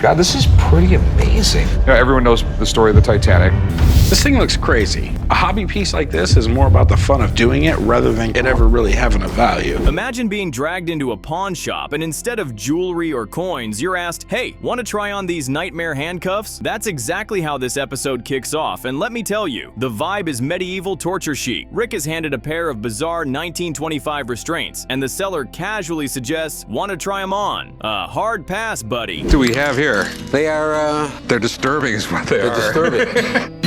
God, this is pretty amazing. You know, everyone knows the story of the Titanic. This thing looks crazy. A hobby piece like this is more about the fun of doing it rather than it ever really having a value. Imagine being dragged into a pawn shop and instead of jewelry or coins, you're asked, hey, want to try on these nightmare handcuffs? That's exactly how this episode kicks off, and let me tell you, the vibe is medieval torture chic. Rick is handed a pair of bizarre 1925 restraints, and the seller casually suggests, want to try them on? Hard pass, buddy. What do we have here? They're disturbing is what they are. Disturbing.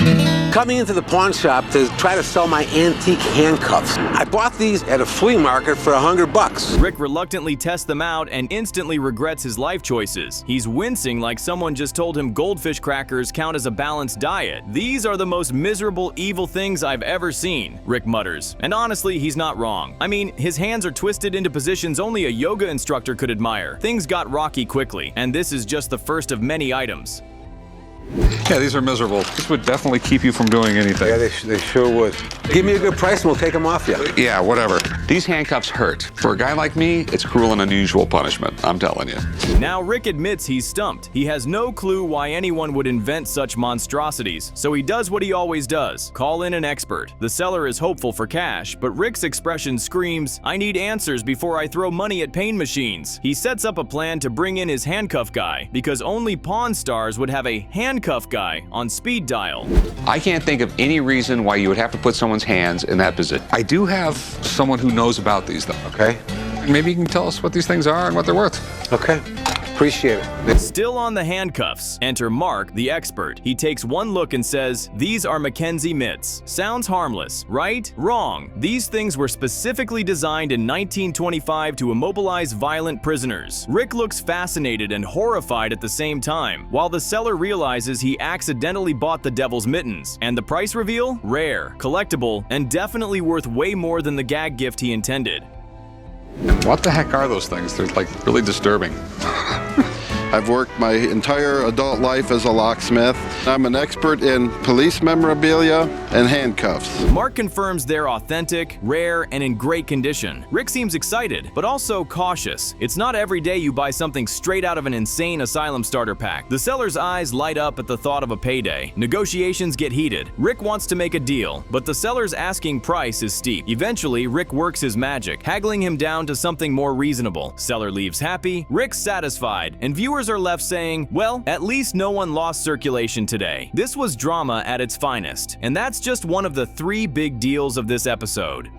Coming into the pawn shop to try to sell my antique handcuffs. I bought these at a flea market for $100. Rick reluctantly tests them out and instantly regrets his life choices. He's wincing like someone just told him goldfish crackers count as a balanced diet. These are the most miserable, evil things I've ever seen, Rick mutters. And honestly, he's not wrong. I mean, his hands are twisted into positions only a yoga instructor could admire. Things got rocky quickly, and this is just the first of many items. Yeah, these are miserable. This would definitely keep you from doing anything. Yeah, they sure would. Give me a good price and we'll take them off you. Yeah, whatever. These handcuffs hurt. For a guy like me, it's cruel and unusual punishment, I'm telling you. Now Rick admits he's stumped. He has no clue why anyone would invent such monstrosities, so he does what he always does, call in an expert. The seller is hopeful for cash, but Rick's expression screams, I need answers before I throw money at pain machines. He sets up a plan to bring in his handcuff guy, because only Pawn Stars would have a handcuff guy on speed dial. I can't think of any reason why you would have to put someone's hands in that position. I do have someone who knows about these, though. Okay. Maybe you can tell us what these things are and what they're worth. Okay. Appreciate it. Still on the handcuffs, enter Mark, the expert. He takes one look and says, these are McKenzie Mitts. Sounds harmless, right? Wrong. These things were specifically designed in 1925 to immobilize violent prisoners. Rick looks fascinated and horrified at the same time, while the seller realizes he accidentally bought the devil's mittens. And the price reveal? Rare, collectible, and definitely worth way more than the gag gift he intended. And what the heck are those things? They're like really disturbing. I've worked my entire adult life as a locksmith. I'm an expert in police memorabilia and handcuffs. Mark confirms they're authentic, rare, and in great condition. Rick seems excited, but also cautious. It's not every day you buy something straight out of an insane asylum starter pack. The seller's eyes light up at the thought of a payday. Negotiations get heated. Rick wants to make a deal, but the seller's asking price is steep. Eventually, Rick works his magic, haggling him down to something more reasonable. Seller leaves happy, Rick's satisfied, and viewers are left saying, well, at least no one lost circulation today. This was drama at its finest, and that's just one of the 3 big deals of this episode.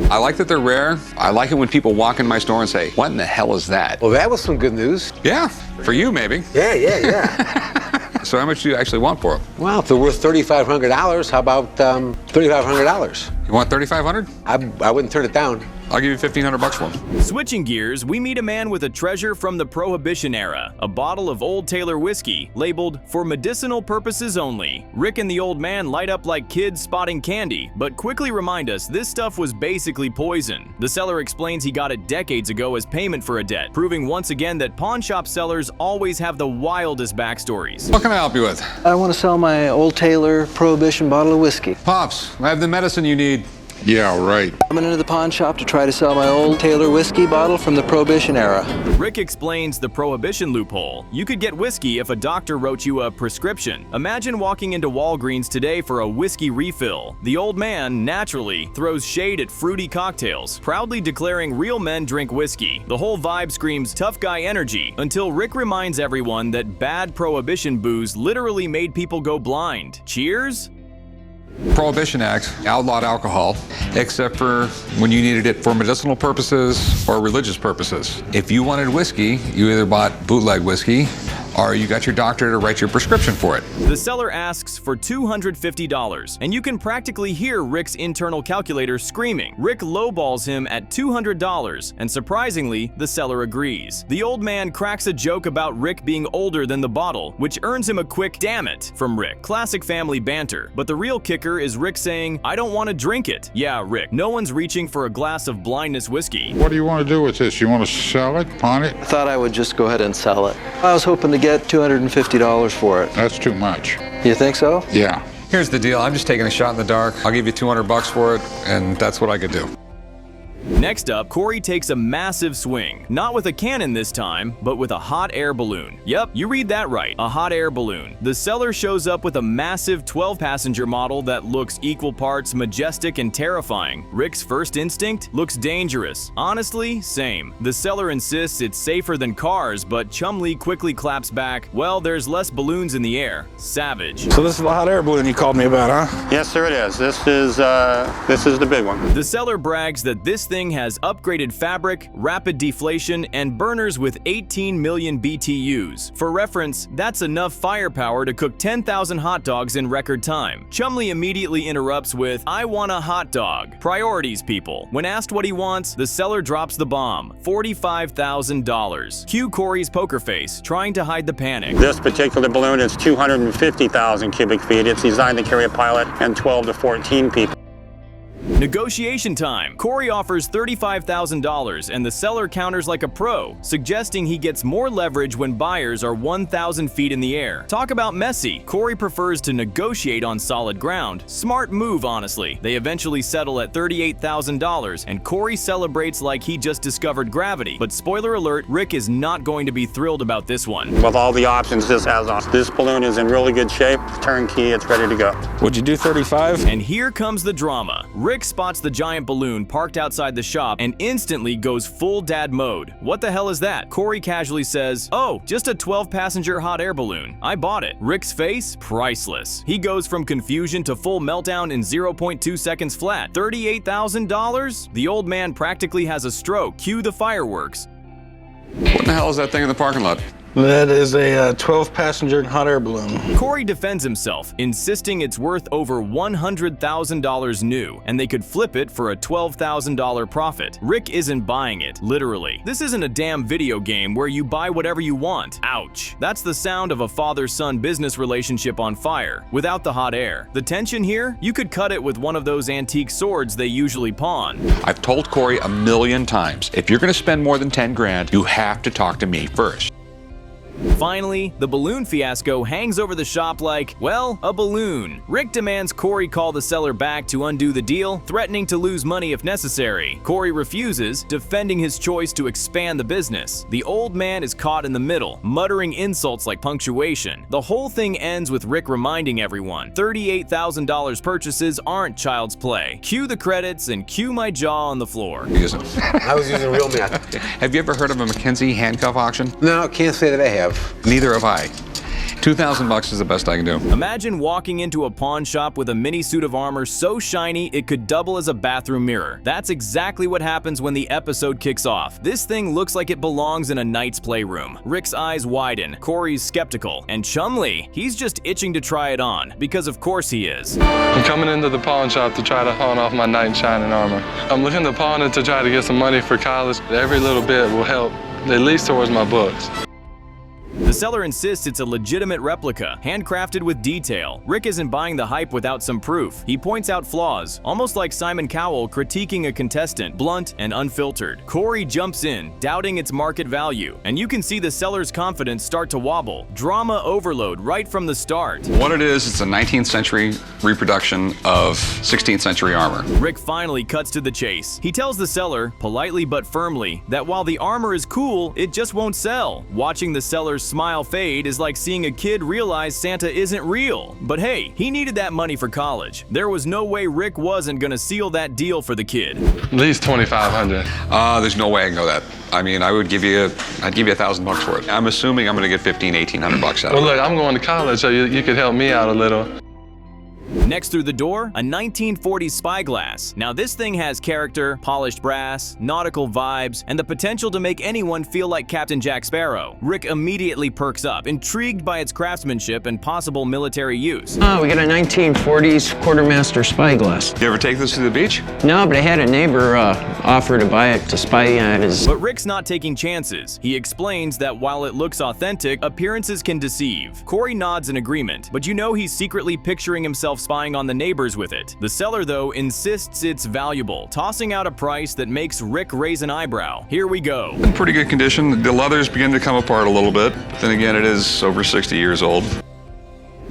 I like that they're rare. I like it when people walk in my store and say, what in the hell is that? Well, that was some good news. Yeah, for you maybe. Yeah. So how much do you actually want for them? Well, if they're worth $3,500, how about $3,500? You want $3,500? I wouldn't turn it down. I'll give you $1,500 for them. Switching gears, we meet a man with a treasure from the Prohibition era, a bottle of Old Tailor whiskey, labeled for medicinal purposes only. Rick and the old man light up like kids spotting candy, but quickly remind us this stuff was basically poison. The seller explains he got it decades ago as payment for a debt, proving once again that pawn shop sellers always have the wildest backstories. What can I help you with? I want to sell my Old Tailor Prohibition bottle of whiskey. Pops, I have the medicine you need. Yeah, right. I'm into the pawn shop to try to sell my Old Tailor whiskey bottle from the Prohibition era. Rick explains the Prohibition loophole. You could get whiskey if a doctor wrote you a prescription. Imagine walking into Walgreens today for a whiskey refill. The old man, naturally, throws shade at fruity cocktails, proudly declaring real men drink whiskey. The whole vibe screams tough guy energy, until Rick reminds everyone that bad Prohibition booze literally made people go blind. Cheers? Prohibition Act outlawed alcohol, except for when you needed it for medicinal purposes or religious purposes. If you wanted whiskey, you either bought bootleg whiskey or you got your doctor to write your prescription for it. The seller asks for $250, and you can practically hear Rick's internal calculator screaming. Rick lowballs him at $200, and surprisingly, the seller agrees. The old man cracks a joke about Rick being older than the bottle, which earns him a quick "damn it" from Rick. Classic family banter. But the real kicker is Rick saying, I don't want to drink it. Yeah, Rick, no one's reaching for a glass of blindness whiskey. What do you want to do with this? You want to sell it, pawn it? I thought I would just go ahead and sell it. I was hoping to get $250 for it. That's too much. You think so? Yeah. Here's the deal, I'm just taking a shot in the dark. I'll give you $200 for it, and that's what I could do. Next Next up, Corey takes a massive swing. Not with a cannon this time, but with a hot air balloon. Yep, you read that right, a hot air balloon. The seller shows up with a massive 12-passenger model that looks equal parts majestic and terrifying. Rick's first instinct? Looks dangerous. Honestly, same. The seller insists it's safer than cars, but Chumlee quickly claps back, well, there's less balloons in the air. Savage. So this is the hot air balloon you called me about, huh? Yes, sir, it is. This is the big one. The seller brags that this thing has upgraded fabric, rapid deflation, and burners with 18 million BTUs. For reference, that's enough firepower to cook 10,000 hot dogs in record time. Chumlee immediately interrupts with, I want a hot dog. Priorities, people. When asked what he wants, the seller drops the bomb, $45,000. Cue Corey's poker face, trying to hide the panic. This particular balloon is 250,000 cubic feet. It's designed to carry a pilot and 12 to 14 people. Negotiation time. Corey offers $35,000 and the seller counters like a pro, suggesting he gets more leverage when buyers are 1,000 feet in the air. Talk about messy. Corey prefers to negotiate on solid ground. Smart move, honestly. They eventually settle at $38,000 and Corey celebrates like he just discovered gravity. But spoiler alert, Rick is not going to be thrilled about this one. With all the options this has on, this balloon is in really good shape. Turnkey, it's ready to go. Would you do 35? And here comes the drama. Rick spots the giant balloon parked outside the shop and instantly goes full dad mode. What the hell is that? Corey casually says, oh, just a 12-passenger hot air balloon. I bought it. Rick's face? Priceless. He goes from confusion to full meltdown in 0.2 seconds flat. $38,000? The old man practically has a stroke. Cue the fireworks. What the hell is that thing in the parking lot? That is a 12-passenger hot air balloon. Corey defends himself, insisting it's worth over $100,000 new, and they could flip it for a $12,000 profit. Rick isn't buying it, literally. This isn't a damn video game where you buy whatever you want. Ouch. That's the sound of a father-son business relationship on fire, without the hot air. The tension here? You could cut it with one of those antique swords they usually pawn. I've told Corey a million times, if you're going to spend more than 10 grand, you have to talk to me first. Finally, the balloon fiasco hangs over the shop like, well, a balloon. Rick demands Corey call the seller back to undo the deal, threatening to lose money if necessary. Corey refuses, defending his choice to expand the business. The old man is caught in the middle, muttering insults like punctuation. The whole thing ends with Rick reminding everyone, $38,000 purchases aren't child's play. Cue the credits and cue my jaw on the floor. I was using real math. Have you ever heard of a McKenzie handcuff auction? No, can't say that I have. Neither have I. $2,000 is the best I can do. Imagine walking into a pawn shop with a mini suit of armor so shiny it could double as a bathroom mirror. That's exactly what happens when the episode kicks off. This thing looks like it belongs in a knight's playroom. Rick's eyes widen, Corey's skeptical, and Chumlee, he's just itching to try it on, because of course he is. I'm coming into the pawn shop to try to pawn off my knight in shining armor. I'm looking to pawn it to try to get some money for college. Every little bit will help, at least towards my books. The seller insists it's a legitimate replica, handcrafted with detail. Rick isn't buying the hype without some proof. He points out flaws, almost like Simon Cowell critiquing a contestant, blunt and unfiltered. Corey jumps in, doubting its market value, and you can see the seller's confidence start to wobble. Drama overload right from the start. What it is, it's a 19th century reproduction of 16th century armor. Rick finally cuts to the chase. He tells the seller, politely but firmly, that while the armor is cool, it just won't sell. Watching the seller's smile fade is like seeing a kid realize Santa isn't real. But hey, he needed that money for college. There was no way Rick wasn't gonna seal that deal for the kid. At least $2,500. There's no way I can go that. I mean, I'd give you $1,000 for it. I'm assuming I'm gonna get $1,800 out of it. Well, look, I'm going to college, so you could help me out a little. Next through the door, a 1940s Spyglass. Now this thing has character, polished brass, nautical vibes, and the potential to make anyone feel like Captain Jack Sparrow. Rick immediately perks up, intrigued by its craftsmanship and possible military use. Oh, we got a 1940s quartermaster Spyglass. You ever take this to the beach? No, but I had a neighbor offer to buy it to spy on his... But Rick's not taking chances. He explains that while it looks authentic, appearances can deceive. Corey nods in agreement, but you know he's secretly picturing himself spying on the neighbors with it. The seller, though, insists it's valuable, tossing out a price that makes Rick raise an eyebrow. Here we go. In pretty good condition. The leather's beginning to come apart a little bit. But then again, it is over 60 years old.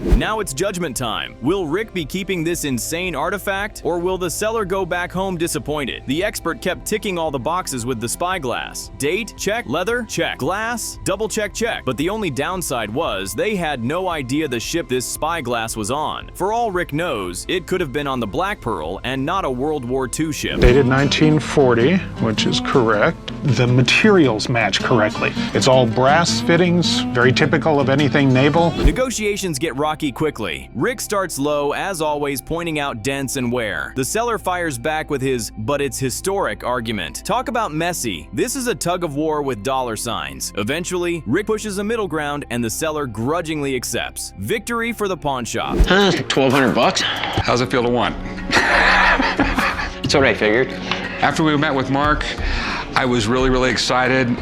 Now it's judgment time. Will Rick be keeping this insane artifact, or will the seller go back home disappointed? The expert kept ticking all the boxes with the spyglass. Date? Check. Leather? Check. Glass? Double check, check. But the only downside was they had no idea the ship this spyglass was on. For all Rick knows, it could have been on the Black Pearl and not a World War II ship. Dated 1940, which is correct. The materials match correctly. It's all brass fittings, very typical of anything naval. Negotiations get rocky quickly. Rick starts low, as always, pointing out dents and wear. The seller fires back with his "but it's historic" argument. Talk about messy. This is a tug of war with dollar signs. Eventually, Rick pushes a middle ground and the seller grudgingly accepts. Victory for the pawn shop. $1,200. How's it feel to want? That's what I figured. After we met with Mark, I was really excited.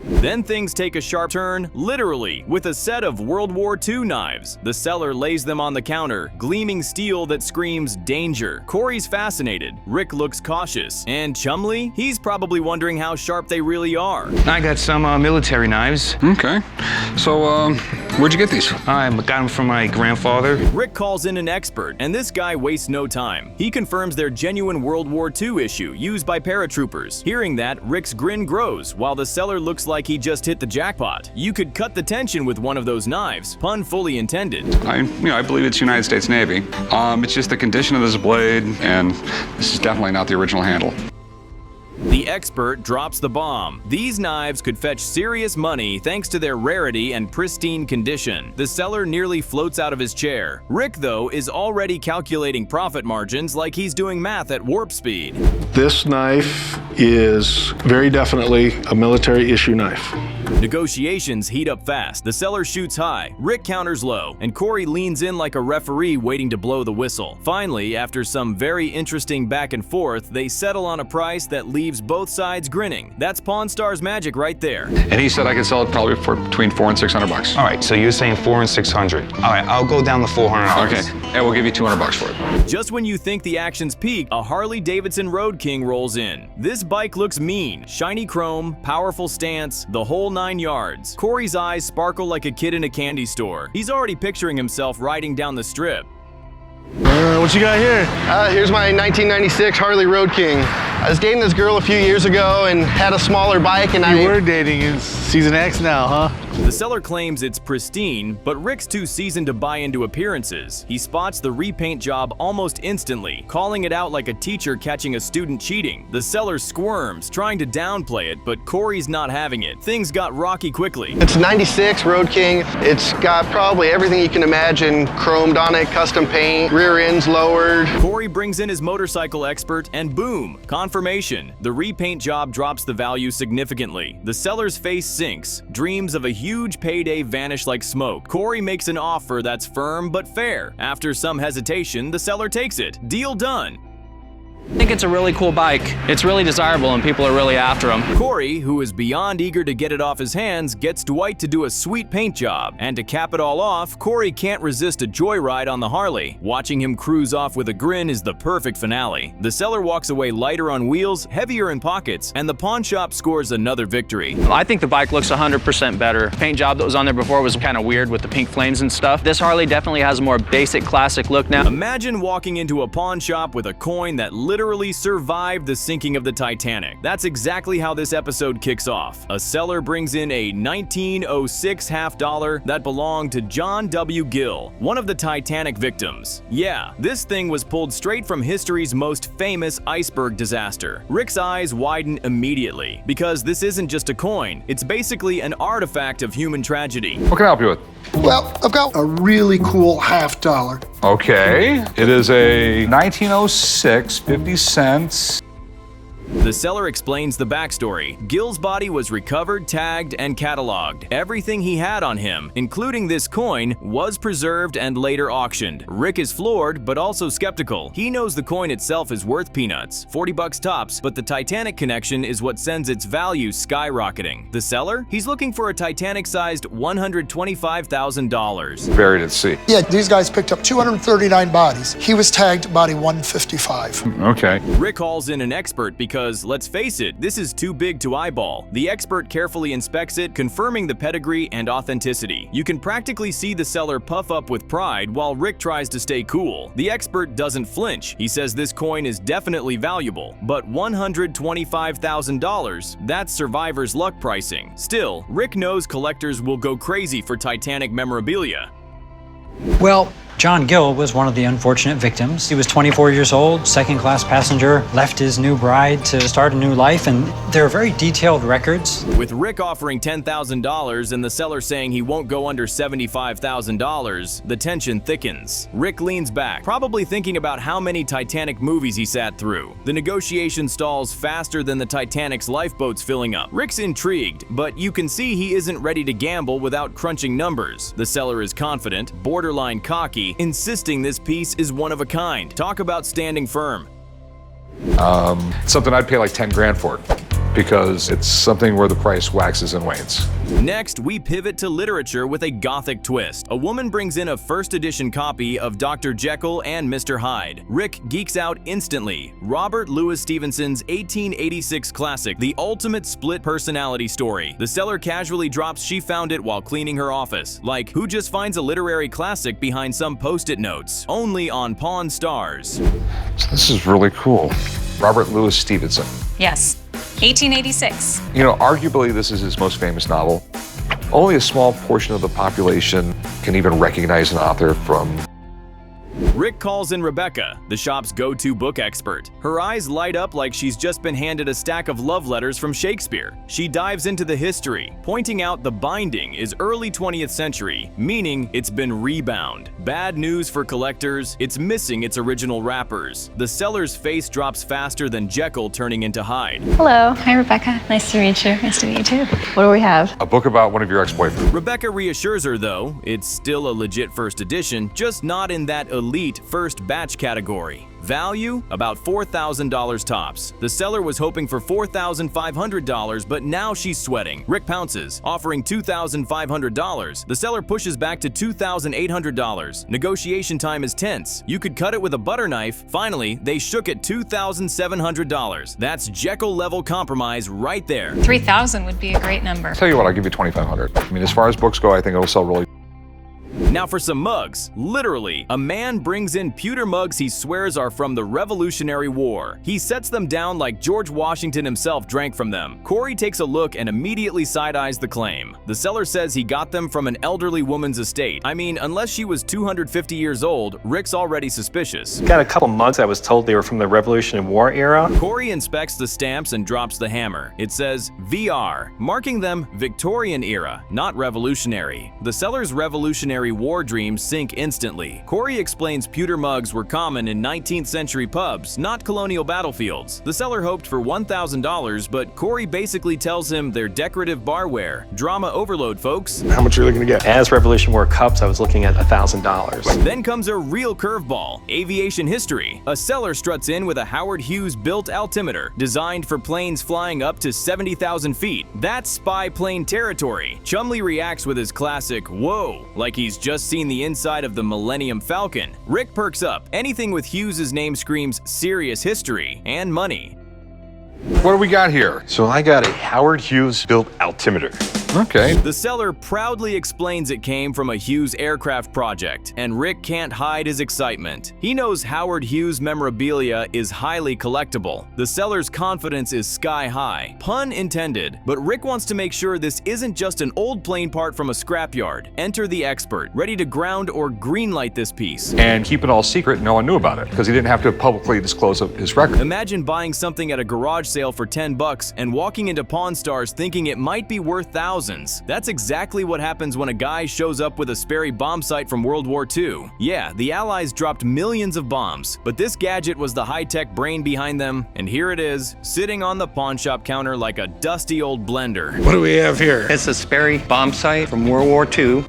Then things take a sharp turn, literally, with a set of World War II knives. The seller lays them on the counter, gleaming steel that screams danger. Corey's fascinated, Rick looks cautious, and Chumley? He's probably wondering how sharp they really are. I got some military knives. Okay, so where'd you get these? I got them from my grandfather. Rick calls in an expert, and this guy wastes no time. He confirms they're genuine World War II issue, used by paratroopers. Hearing that, Rick's grin grows, while the seller looks like he just hit the jackpot. You could cut the tension with one of those knives, pun fully intended. I believe it's United States Navy. It's just the condition of this blade, and this is definitely not the original handle. The expert drops the bomb. These knives could fetch serious money thanks to their rarity and pristine condition. The seller nearly floats out of his chair. Rick, though, is already calculating profit margins like he's doing math at warp speed. This knife is very definitely a military issue knife. Negotiations heat up fast. The seller shoots high, Rick counters low, and Corey leans in like a referee waiting to blow the whistle. Finally, after some very interesting back and forth, they settle on a price that leaves both sides grinning. That's Pawn Star's magic right there. And he said I could sell it probably for between $400 and $600. All right, so you're saying $400 and $600. All right, I'll go down to $400. Okay, and we'll give you $200 for it. Just when you think the action's peaked, a Harley Davidson Road King rolls in. This bike looks mean. Shiny chrome, powerful stance, the whole 9 yards. Corey's eyes sparkle like a kid in a candy store. He's already picturing himself riding down the strip. What you got here? Here's my 1996 Harley Road King. I was dating this girl a few years ago and had a smaller bike, and You were dating in season X now, huh? The seller claims it's pristine, but Rick's too seasoned to buy into appearances. He spots the repaint job almost instantly, calling it out like a teacher catching a student cheating. The seller squirms, trying to downplay it, but Corey's not having it. Things got rocky quickly. It's a 96 Road King. It's got probably everything you can imagine chromed on it, custom paint, rear ends lowered. Corey brings in his motorcycle expert, and boom, confirmation. The repaint job drops the value significantly. The seller's face sinks. Dreams of a huge payday vanish like smoke. Corey makes an offer that's firm but fair. After some hesitation, the seller takes it. Deal done. I think it's a really cool bike. It's really desirable and people are really after them. Corey, who is beyond eager to get it off his hands, gets Dwight to do a sweet paint job. And to cap it all off, Corey can't resist a joyride on the Harley. Watching him cruise off with a grin is the perfect finale. The seller walks away lighter on wheels, heavier in pockets, and the pawn shop scores another victory. I think the bike looks 100% better. The paint job that was on there before was kind of weird with the pink flames and stuff. This Harley definitely has a more basic, classic look now. Imagine walking into a pawn shop with a coin that literally survived the sinking of the Titanic. That's exactly how this episode kicks off. A seller brings in a 1906 half dollar that belonged to John W. Gill, one of the Titanic victims. Yeah, this thing was pulled straight from history's most famous iceberg disaster. Rick's eyes widen immediately, because this isn't just a coin, it's basically an artifact of human tragedy. What can I help you with? Well, I've got a really cool half dollar. Okay, it is a 1906, 50 cents. The seller explains the backstory. Gill's body was recovered, tagged, and cataloged. Everything he had on him, including this coin, was preserved and later auctioned. Rick is floored, but also skeptical. He knows the coin itself is worth peanuts, 40 bucks tops, but the Titanic connection is what sends its value skyrocketing. The seller? He's looking for a Titanic-sized $125,000. Buried at sea. Yeah, these guys picked up 239 bodies. He was tagged body 155. Okay. Rick calls in an expert because because, let's face it, this is too big to eyeball. The expert carefully inspects it, confirming the pedigree and authenticity. You can practically see the seller puff up with pride while Rick tries to stay cool. The expert doesn't flinch. He says this coin is definitely valuable, but $125,000, that's survivor's luck pricing. Still, Rick knows collectors will go crazy for Titanic memorabilia. Well, John Gill was one of the unfortunate victims. He was 24 years old, second-class passenger, left his new bride to start a new life, and there are very detailed records. With Rick offering $10,000 and the seller saying he won't go under $75,000, the tension thickens. Rick leans back, probably thinking about how many Titanic movies he sat through. The negotiation stalls faster than the Titanic's lifeboats filling up. Rick's intrigued, but you can see he isn't ready to gamble without crunching numbers. The seller is confident, borderline cocky, insisting this piece is one of a kind. Talk about standing firm. Something I'd pay like 10 grand for, because it's something where the price waxes and wanes. Next, we pivot to literature with a gothic twist. A woman brings in a first edition copy of Dr. Jekyll and Mr. Hyde. Rick geeks out instantly. Robert Louis Stevenson's 1886 classic, The Ultimate Split Personality Story. The seller casually drops she found it while cleaning her office. Like, who just finds a literary classic behind some post-it notes? Only on Pawn Stars. So this is really cool. Robert Louis Stevenson. Yes. 1886. You know, arguably this is his most famous novel. Only a small portion of the population can even recognize an author from... Rick calls in Rebecca, the shop's go-to book expert. Her eyes light up like she's just been handed a stack of love letters from Shakespeare. She dives into the history, pointing out the binding is early 20th century, meaning it's been rebound. Bad news for collectors, it's missing its original wrappers. The seller's face drops faster than Jekyll turning into Hyde. Hello. Hi, Rebecca. Nice to meet you. Nice to meet you, too. What do we have? A book about one of your ex-boyfriends. Rebecca reassures her, though, it's still a legit first edition, just not in that elite first batch category. Value? About $4,000 tops. The seller was hoping for $4,500, but now she's sweating. Rick pounces, offering $2,500. The seller pushes back to $2,800. Negotiation time is tense. You could cut it with a butter knife. Finally, they shook at $2,700. That's Jekyll-level compromise right there. $3,000 would be a great number. Tell you what, I'll give you $2,500. I mean, as far as books go, I think it'll sell really... Now for some mugs. Literally, a man brings in pewter mugs he swears are from the Revolutionary War. He sets them down like George Washington himself drank from them. Corey takes a look and immediately side-eyes the claim. The seller says he got them from an elderly woman's estate. I mean, unless she was 250 years old, Rick's already suspicious. Got a couple mugs I was told they were from the Revolutionary War era. Corey inspects the stamps and drops the hammer. It says VR, marking them Victorian era, not revolutionary. The seller's Revolutionary War dreams sink instantly. Corey explains pewter mugs were common in 19th century pubs, not colonial battlefields. The seller hoped for $1,000, but Corey basically tells him they're decorative barware. Drama overload, folks. How much are you looking to get? As Revolution War cups, I was looking at $1,000. Then comes a real curveball, aviation history. A seller struts in with a Howard Hughes built altimeter, designed for planes flying up to 70,000 feet. That's spy plane territory. Chumley reacts with his classic, whoa, like he's just seen the inside of the Millennium Falcon. Rick perks up. Anything with Hughes' name screams serious history and money. What do we got here? So I got a Howard Hughes built altimeter. Okay. The seller proudly explains it came from a Hughes aircraft project, and Rick can't hide his excitement. He knows Howard Hughes memorabilia is highly collectible. The seller's confidence is sky high. Pun intended. But Rick wants to make sure this isn't just an old plane part from a scrapyard. Enter the expert, ready to ground or greenlight this piece. And keep it all secret, no one knew about it, because he didn't have to publicly disclose his record. Imagine buying something at a garage sale for $10 and walking into Pawn Stars thinking it might be worth thousands. That's exactly what happens when a guy shows up with a Sperry Bombsight from World War II. Yeah, the Allies dropped millions of bombs, but this gadget was the high-tech brain behind them, and here it is, sitting on the pawn shop counter like a dusty old blender. What do we have here? It's a Sperry Bombsight from World War II.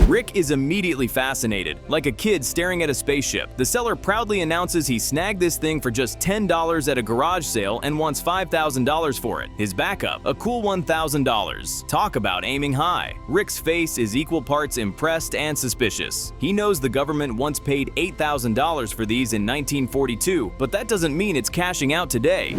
Rick is immediately fascinated, like a kid staring at a spaceship. The seller proudly announces he snagged this thing for just $10 at a garage sale and wants $5,000 for it. His backup, a cool $1,000. Talk about aiming high. Rick's face is equal parts impressed and suspicious. He knows the government once paid $8,000 for these in 1942, but that doesn't mean it's cashing out today.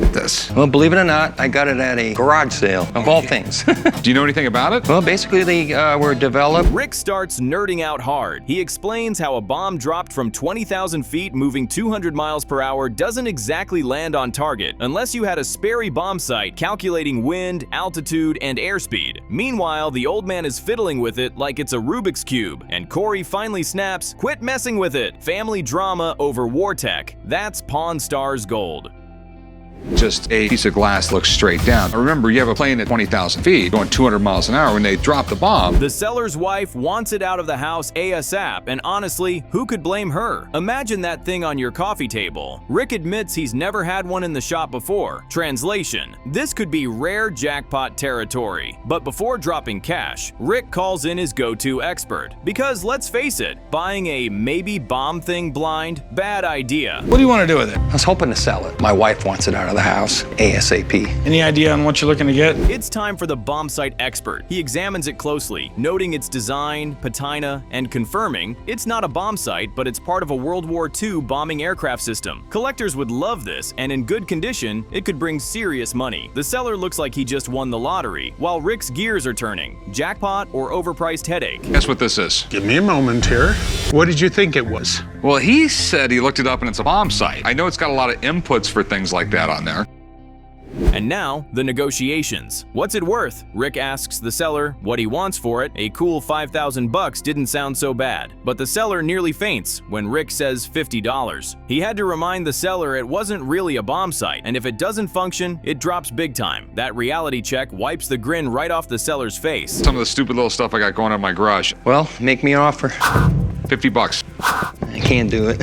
Well, believe it or not, I got it at a garage sale, of all things. Do you know anything about it? Well, basically they were developed. Rick starts nerding out hard. He explains how a bomb dropped from 20,000 feet moving 200 miles per hour doesn't exactly land on target unless you had a Sperry Bombsight calculating wind, altitude, and airspeed. Meanwhile, the old man is fiddling with it like it's a Rubik's Cube, and Corey finally snaps, "Quit messing with it! Family drama over war tech. That's Pawn Stars gold." Just a piece of glass looks straight down. Remember, you have a plane at 20,000 feet going 200 miles an hour when they drop the bomb. The seller's wife wants it out of the house ASAP, and honestly, who could blame her? Imagine that thing on your coffee table. Rick admits he's never had one in the shop before. Translation: this could be rare jackpot territory. But before dropping cash, Rick calls in his go-to expert. Because let's face it, buying a maybe bomb thing blind, bad idea. What do you want to do with it? I was hoping to sell it. My wife wants it out of the house ASAP. Any idea on what you're looking to get? It's time for the Bombsight expert. He examines it closely, noting its design, patina, and confirming it's not a bomb sight, but it's part of a World War II bombing aircraft system. Collectors would love this, and in good condition, it could bring serious money. The seller looks like he just won the lottery, while Rick's gears are turning. Jackpot or overpriced headache? Guess what this is? Give me a moment here. What did you think it was? Well, he said he looked it up and it's a bomb sight. I know it's got a lot of inputs for things like that on there. And now, the negotiations. What's it worth? Rick asks the seller what he wants for it. A cool $5,000 didn't sound so bad, but the seller nearly faints when Rick says $50. He had to remind the seller it wasn't really a bomb sight, and if it doesn't function, it drops big time. That reality check wipes the grin right off the seller's face. Some of the stupid little stuff I got going on in my garage. Well, make me an offer. $50. I can't do it.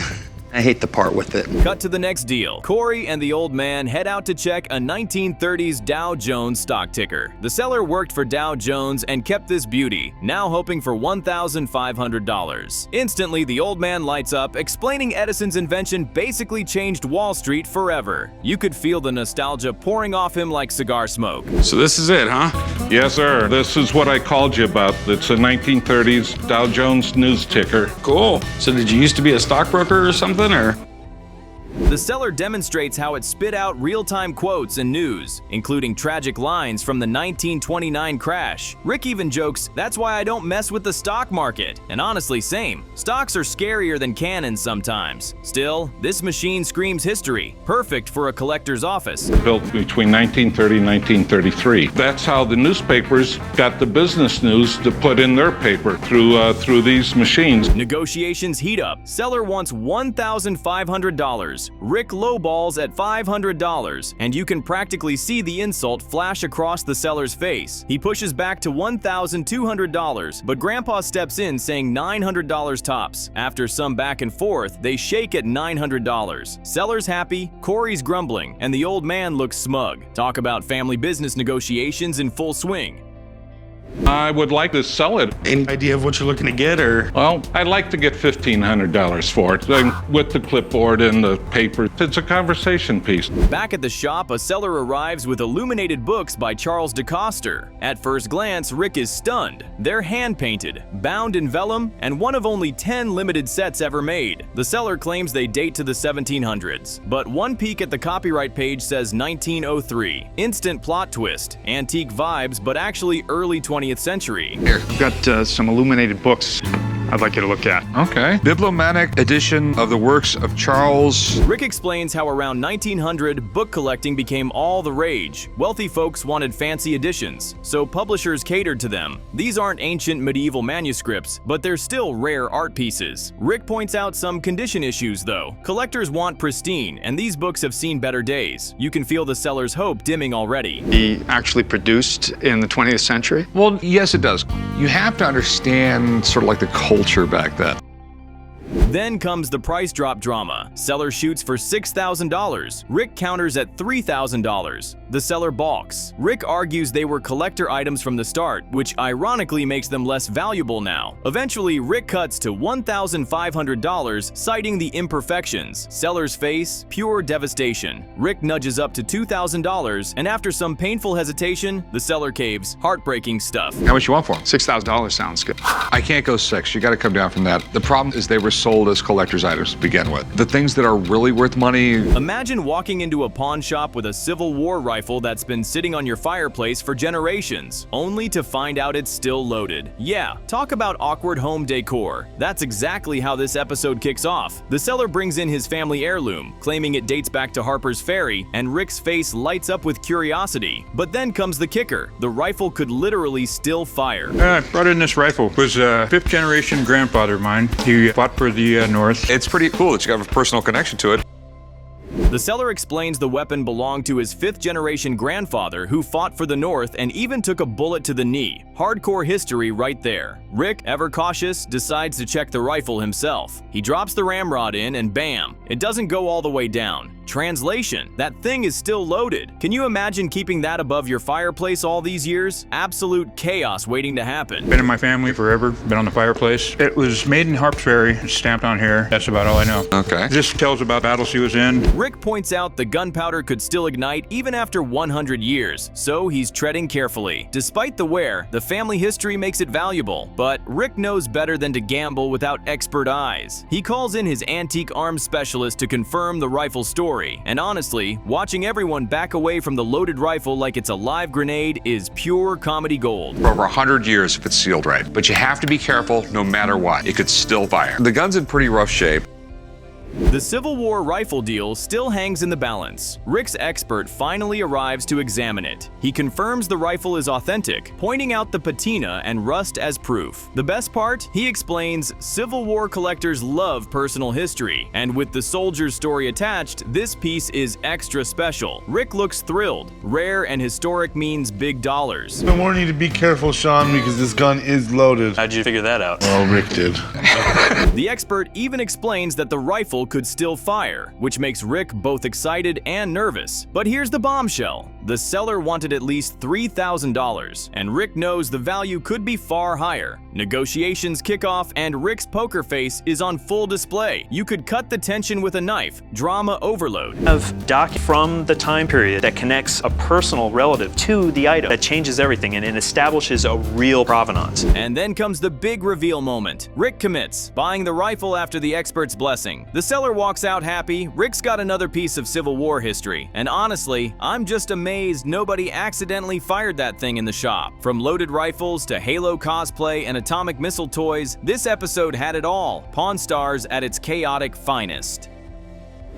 I hate to part with it. Cut to the next deal. Corey and the old man head out to check a 1930s Dow Jones stock ticker. The seller worked for Dow Jones and kept this beauty, now hoping for $1,500. Instantly, the old man lights up, explaining Edison's invention basically changed Wall Street forever. You could feel the nostalgia pouring off him like cigar smoke. So this is it, huh? Yes, sir. This is what I called you about. It's a 1930s Dow Jones news ticker. Cool. So did you used to be a stockbroker or something, or? The seller demonstrates how it spit out real-time quotes and news, including tragic lines from the 1929 crash. Rick even jokes, "That's why I don't mess with the stock market." And honestly, same. Stocks are scarier than cannons sometimes. Still, this machine screams history, perfect for a collector's office. Built between 1930 and 1933. That's how the newspapers got the business news to put in their paper through these machines. Negotiations heat up. Seller wants $1,500. Rick lowballs at $500, and you can practically see the insult flash across the seller's face. He pushes back to $1,200, but Grandpa steps in saying $900 tops. After some back and forth, they shake at $900. Seller's happy, Corey's grumbling, and the old man looks smug. Talk about family business negotiations in full swing. I would like to sell it. Any idea of what you're looking to get, or? Well, I'd like to get $1,500 for it, with the clipboard and the paper. It's a conversation piece. Back at the shop, a seller arrives with Illuminated Books by Charles DeCoster. At first glance, Rick is stunned. They're hand-painted, bound in vellum, and one of only 10 limited sets ever made. The seller claims they date to the 1700s, but one peek at the copyright page says 1903. Instant plot twist, antique vibes, but actually early 20th century. Here, I've got some Illuminated Books I'd like you to look at. Okay. Bibliomanic edition of the works of Charles. Rick explains how around 1900, book collecting became all the rage. Wealthy folks wanted fancy editions, so publishers catered to them. These aren't ancient medieval manuscripts, but they're still rare art pieces. Rick points out some condition issues, though. Collectors want pristine, and these books have seen better days. You can feel the seller's hope dimming already. He actually produced in the 20th century? Well, yes, it does. You have to understand sort of like the culture back then. Then comes the price drop drama. Seller shoots for $6,000. Rick counters at $3,000. The seller balks. Rick argues they were collector items from the start, which ironically makes them less valuable now. Eventually, Rick cuts to $1,500, citing the imperfections. Seller's face, pure devastation. Rick nudges up to $2,000, and after some painful hesitation, the seller caves. Heartbreaking stuff. How much you want for them? $6,000 sounds good. I can't go 6. You got to come down from that. The problem is they were sold as collector's items to begin with. The things that are really worth money. Imagine walking into a pawn shop with a Civil War rifle that's been sitting on your fireplace for generations, only to find out it's still loaded. Yeah, talk about awkward home decor. That's exactly how this episode kicks off. The seller brings in his family heirloom, claiming it dates back to Harper's Ferry, and Rick's face lights up with curiosity. But then comes the kicker. The rifle could literally still fire. I brought in this rifle. It was a 5th generation grandfather of mine. He fought for the North. It's pretty cool that you have a personal connection to it. The seller explains the weapon belonged to his 5th generation grandfather who fought for the North and even took a bullet to the knee. Hardcore history right there. Rick, ever cautious, decides to check the rifle himself. He drops the ramrod in and bam, it doesn't go all the way down. Translation: that thing is still loaded. Can you imagine keeping that above your fireplace all these years? Absolute chaos waiting to happen. Been in my family forever, been on the fireplace. It was made in Harper's Ferry, stamped on here. That's about all I know. Okay. This tells about battles he was in. Rick points out the gunpowder could still ignite even after 100 years, so he's treading carefully. Despite the wear, the family history makes it valuable, but Rick knows better than to gamble without expert eyes. He calls in his antique arms specialist to confirm the rifle story, and honestly, watching everyone back away from the loaded rifle like it's a live grenade is pure comedy gold. For over 100 years if it's sealed right, but you have to be careful no matter what. It could still fire. The gun's in pretty rough shape. The Civil War rifle deal still hangs in the balance. Rick's expert finally arrives to examine it. He confirms the rifle is authentic, pointing out the patina and rust as proof. The best part? He explains Civil War collectors love personal history, and with the soldier's story attached, this piece is extra special. Rick looks thrilled. Rare and historic means big dollars. I warn you to be careful, Sean, because this gun is loaded. How'd you figure that out? Well, Rick did. The expert even explains that the rifle could still fire, which makes Rick both excited and nervous. But here's the bombshell. The seller wanted at least $3,000, and Rick knows the value could be far higher. Negotiations kick off, and Rick's poker face is on full display. You could cut the tension with a knife. Drama overload. Of doc from the time period that connects a personal relative to the item that changes everything and it establishes a real provenance. And then comes the big reveal moment. Rick commits, buying the rifle after the expert's blessing. The seller walks out happy. Rick's got another piece of Civil War history, and honestly, I'm just amazed nobody accidentally fired that thing in the shop. From loaded rifles to Halo cosplay and atomic missile toys, this episode had it all. Pawn Stars at its chaotic finest.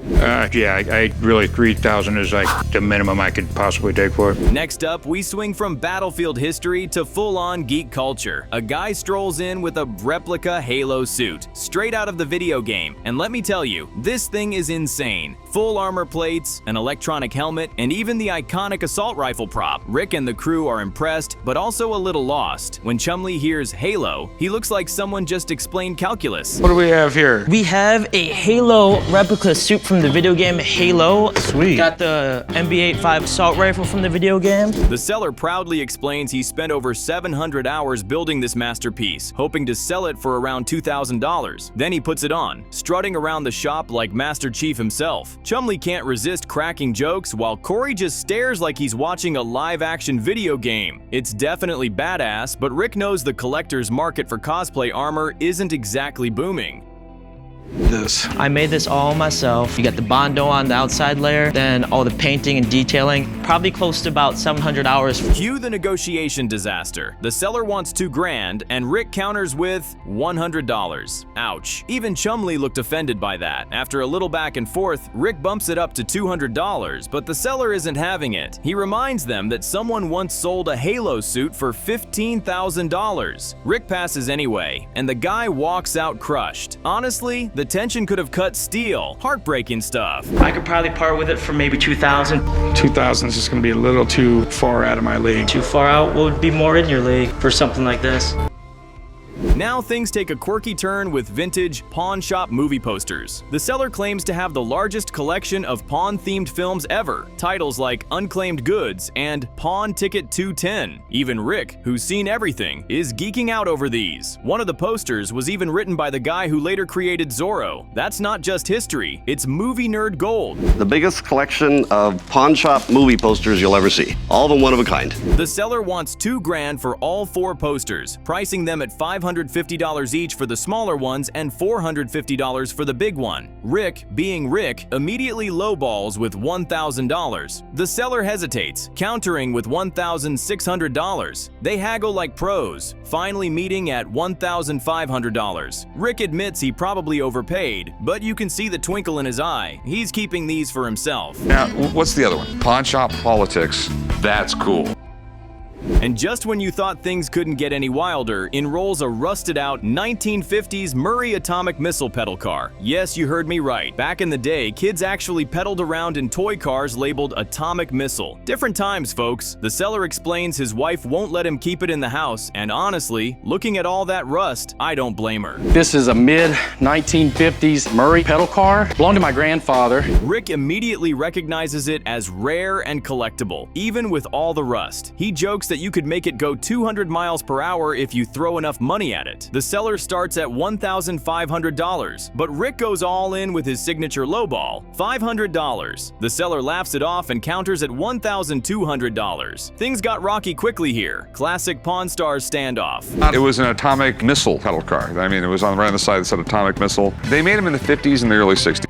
Yeah, I really 3,000 is like the minimum I could possibly take for it. Next up, we swing from battlefield history to full-on geek culture. A guy strolls in with a replica Halo suit, straight out of the video game. And let me tell you, this thing is insane. Full armor plates, an electronic helmet, and even the iconic assault rifle prop. Rick and the crew are impressed, but also a little lost. When Chumlee hears Halo, he looks like someone just explained calculus. What do we have here? We have a Halo replica suit from the video game Halo. Sweet. Got the MB-85 assault rifle from the video game. The seller proudly explains he spent over 700 hours building this masterpiece, hoping to sell it for around $2,000. Then he puts it on, strutting around the shop like Master Chief himself. Chumlee can't resist cracking jokes while Corey just stares like he's watching a live-action video game. It's definitely badass, but Rick knows the collector's market for cosplay armor isn't exactly booming. I made this all myself. You got the Bondo on the outside layer, then all the painting and detailing. Probably close to about 700 hours. Cue the negotiation disaster. The seller wants $2,000 and Rick counters with $100. Ouch. Even Chumlee looked offended by that. After a little back and forth, Rick bumps it up to $200, but the seller isn't having it. He reminds them that someone once sold a Halo suit for $15,000. Rick passes anyway, and the guy walks out crushed. Honestly, the tension could have cut steel. Heartbreaking stuff. I could probably part with it for maybe 2,000. 2,000 is just gonna be a little too far out of my league. Too far out? What would be more in your league for something like this? Now things take a quirky turn with vintage pawn shop movie posters. The seller claims to have the largest collection of pawn-themed films ever, titles like Unclaimed Goods and Pawn Ticket 210. Even Rick, who's seen everything, is geeking out over these. One of the posters was even written by the guy who later created Zorro. That's not just history, it's movie nerd gold. The biggest collection of pawn shop movie posters you'll ever see. All of them one of a kind. The seller wants $2 grand for all 4 posters, pricing them at $550 each for the smaller ones and $450 for the big one. Rick, being Rick, immediately lowballs with $1,000. The seller hesitates, countering with $1,600. They haggle like pros, finally meeting at $1,500. Rick admits he probably overpaid, but you can see the twinkle in his eye. He's keeping these for himself. Now, what's the other one? Pawn shop politics. That's cool. And just when you thought things couldn't get any wilder, in rolls a rusted-out 1950s Murray atomic missile pedal car. Yes, you heard me right. Back in the day, kids actually pedaled around in toy cars labeled atomic missile. Different times, folks. The seller explains his wife won't let him keep it in the house, and honestly, looking at all that rust, I don't blame her. This is a mid-1950s Murray pedal car. Belonged to my grandfather. Rick immediately recognizes it as rare and collectible, even with all the rust. He jokes that you could make it go 200 miles per hour if you throw enough money at it. The seller starts at $1,500, but Rick goes all in with his signature lowball, $500. The seller laughs it off and counters at $1,200. Things got rocky quickly here. Classic Pawn Stars standoff. It was an atomic missile pedal car. I mean, it was on right on the side that said atomic missile. They made them in the 50s and the early 60s.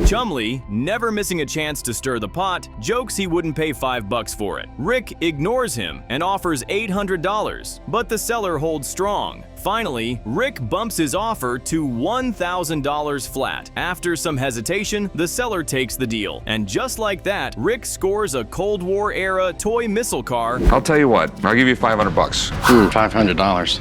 Chumley, never missing a chance to stir the pot, jokes he wouldn't pay $5 for it. Rick ignores him and offers $800, but the seller holds strong. Finally, Rick bumps his offer to $1,000 flat. After some hesitation, the seller takes the deal. And just like that, Rick scores a Cold War-era toy missile car. I'll tell you what, I'll give you $500. $500.